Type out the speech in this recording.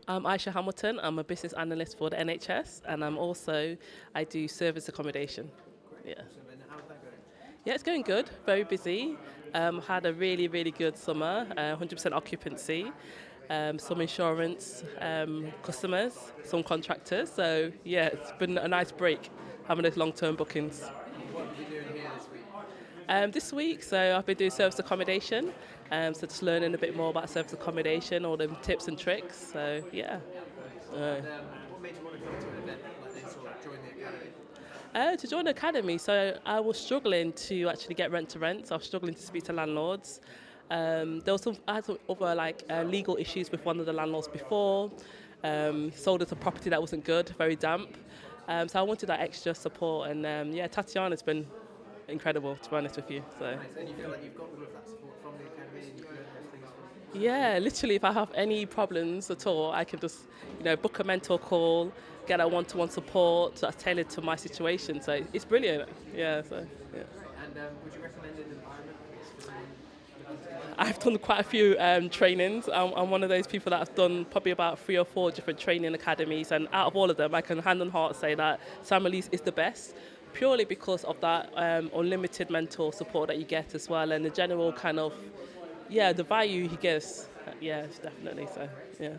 I'm Isha Hamilton. I'm a business analyst for the NHS, and I do service accommodation. Yeah, Awesome. And how's that going? yeah, it's going good. Very busy. Had a really good summer. 100% occupancy. Some insurance customers, some contractors. So yeah, it's been a nice break having those long-term bookings. And what have you been doing here this week? This week, so I've been doing service accommodation. So just learning a bit more about service accommodation, all the tips and tricks. So yeah. Nice. Uh, And what made you want to come to an event like this or join the academy? To join the academy, so I was struggling to actually get rent to rent. So I was struggling to speak to landlords. I had some other legal issues with one of the landlords before. Sold us a property that wasn't good, very damp. So I wanted that extra support, and yeah, Tatiana's been incredible, to be honest with you. So Nice. And you feel like you've got all of that support from the academy and you've learned those things from. yeah, literally, if I have any problems at all, I can just book a mentor call, get a one-to-one support that's tailored to my situation. So it's brilliant. Yeah. So yeah. Great. And would you recommend an environment like this for someone looking to get into I've done quite a few trainings. I'm one of those people that have done probably about 3 or 4 different training academies, and out of all of them, I can hand on heart say that Samuel Leeds is the best, purely because of that unlimited mentor support that you get as well, and the general kind of the value he gives. Yeah, definitely. So yeah.